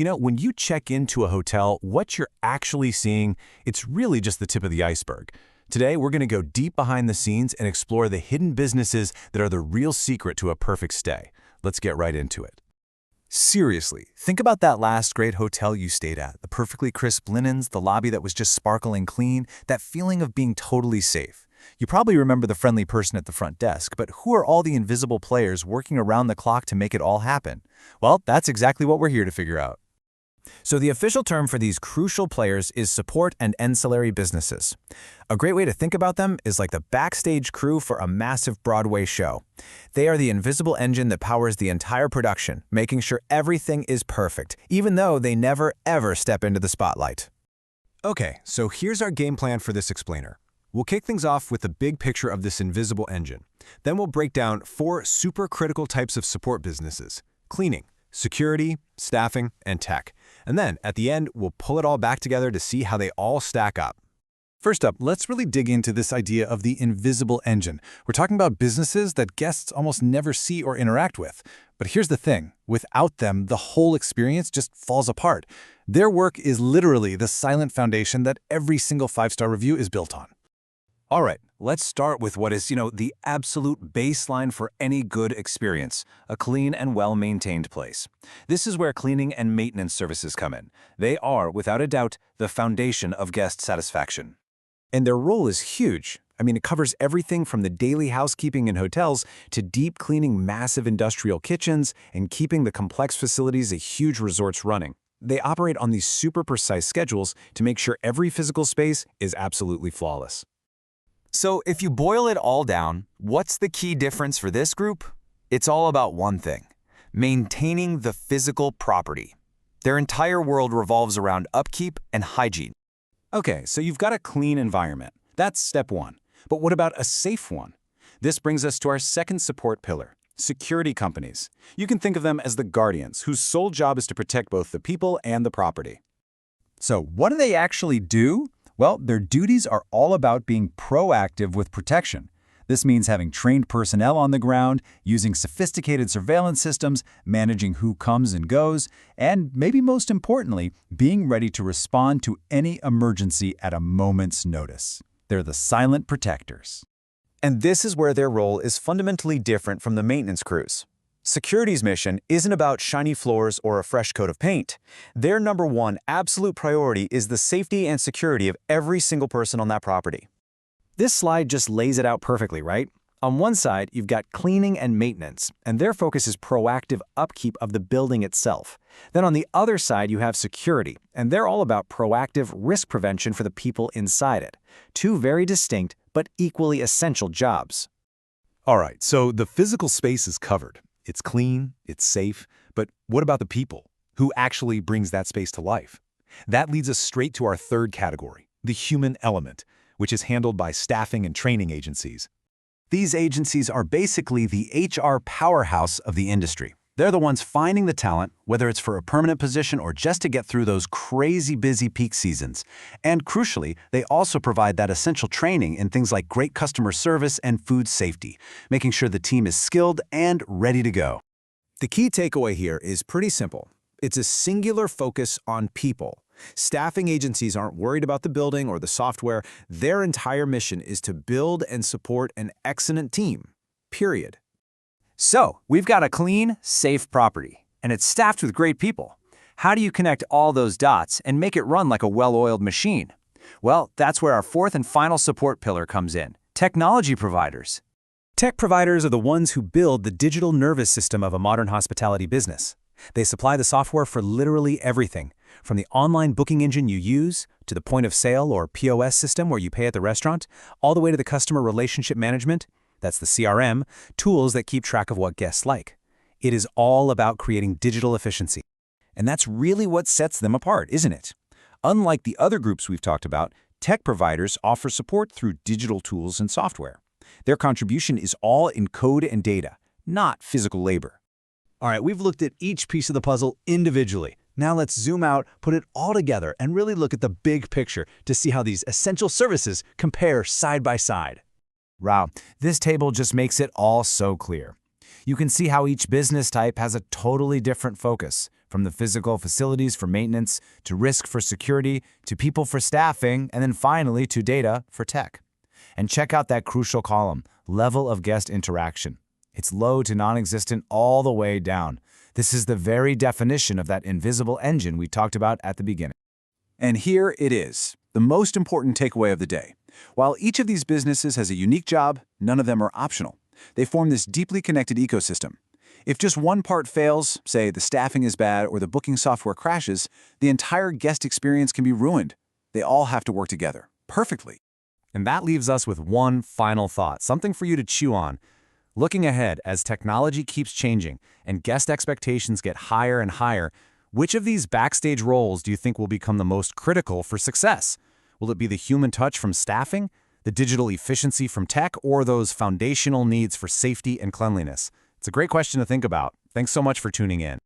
When you check into a hotel, what you're actually seeing, it's really just the tip of the iceberg. Today, we're going to go deep behind the scenes and explore the hidden businesses that are the real secret to a perfect stay. Let's get right into it. Seriously, think about that last great hotel you stayed at, the perfectly crisp linens, the lobby that was just sparkling clean, that feeling of being totally safe. You probably remember the friendly person at the front desk, but who are all the invisible players working around the clock to make it all happen? Well, that's exactly what we're here to figure out. So the official term for these crucial players is support and ancillary businesses. A great way to think about them is like the backstage crew for a massive Broadway show. They are the invisible engine that powers the entire production, making sure everything is perfect, even though they never ever step into the spotlight. Okay, so here's our game plan for this explainer. We'll kick things off with the big picture of this invisible engine. Then we'll break down 4 super critical types of support businesses: cleaning, security, staffing, and tech. And then, at the end, we'll pull it all back together to see how they all stack up. First up, let's really dig into this idea of the invisible engine. We're talking about businesses that guests almost never see or interact with. But here's the thing. Without them, the whole experience just falls apart. Their work is literally the silent foundation that every single 5-star review is built on. All right, let's start with what is, the absolute baseline for any good experience, a clean and well-maintained place. This is where cleaning and maintenance services come in. They are, without a doubt, the foundation of guest satisfaction. And their role is huge. It covers everything from the daily housekeeping in hotels to deep cleaning massive industrial kitchens and keeping the complex facilities at huge resorts running. They operate on these super precise schedules to make sure every physical space is absolutely flawless. So if you boil it all down, what's the key difference for this group? It's all about one thing: maintaining the physical property. Their entire world revolves around upkeep and hygiene. Okay, so you've got a clean environment. That's step 1. But what about a safe one? This brings us to our second support pillar: security companies. You can think of them as the guardians, whose sole job is to protect both the people and the property. So what do they actually do? Well, their duties are all about being proactive with protection. This means having trained personnel on the ground, using sophisticated surveillance systems, managing who comes and goes, and maybe most importantly, being ready to respond to any emergency at a moment's notice. They're the silent protectors. And this is where their role is fundamentally different from the maintenance crews. Security's mission isn't about shiny floors or a fresh coat of paint. Their number 1 absolute priority is the safety and security of every single person on that property. This slide just lays it out perfectly, right? On one side, you've got cleaning and maintenance, and their focus is proactive upkeep of the building itself. Then on the other side, you have security, and they're all about proactive risk prevention for the people inside it. 2 very distinct but equally essential jobs. All right, so the physical space is covered. It's clean, it's safe, but what about the people? Who actually brings that space to life? That leads us straight to our third category, the human element, which is handled by staffing and training agencies. These agencies are basically the HR powerhouse of the industry. They're the ones finding the talent, whether it's for a permanent position or just to get through those crazy busy peak seasons. And crucially, they also provide that essential training in things like great customer service and food safety, making sure the team is skilled and ready to go. The key takeaway here is pretty simple. It's a singular focus on people. Staffing agencies aren't worried about the building or the software. Their entire mission is to build and support an excellent team, period. So, we've got a clean, safe property, and it's staffed with great people. How do you connect all those dots and make it run like a well-oiled machine? Well, that's where our 4th and final support pillar comes in: technology providers. Tech providers are the ones who build the digital nervous system of a modern hospitality business. They supply the software for literally everything, from the online booking engine you use, to the point of sale or POS system where you pay at the restaurant, all the way to the customer relationship management. That's the CRM, tools that keep track of what guests like. It is all about creating digital efficiency. And that's really what sets them apart, isn't it? Unlike the other groups we've talked about, tech providers offer support through digital tools and software. Their contribution is all in code and data, not physical labor. All right, we've looked at each piece of the puzzle individually. Now let's zoom out, put it all together, and really look at the big picture to see how these essential services compare side by side. Wow, this table just makes it all so clear. You can see how each business type has a totally different focus, from the physical facilities for maintenance, to risk for security, to people for staffing, and then finally to data for tech. And check out that crucial column, level of guest interaction. It's low to non-existent all the way down. This is the very definition of that invisible engine we talked about at the beginning. And here it is, the most important takeaway of the day. While each of these businesses has a unique job, none of them are optional. They form this deeply connected ecosystem. If just one part fails, say the staffing is bad or the booking software crashes, the entire guest experience can be ruined. They all have to work together, perfectly. And that leaves us with one final thought, something for you to chew on. Looking ahead, as technology keeps changing and guest expectations get higher and higher, which of these backstage roles do you think will become the most critical for success? Will it be the human touch from staffing, the digital efficiency from tech, or those foundational needs for safety and cleanliness? It's a great question to think about. Thanks so much for tuning in.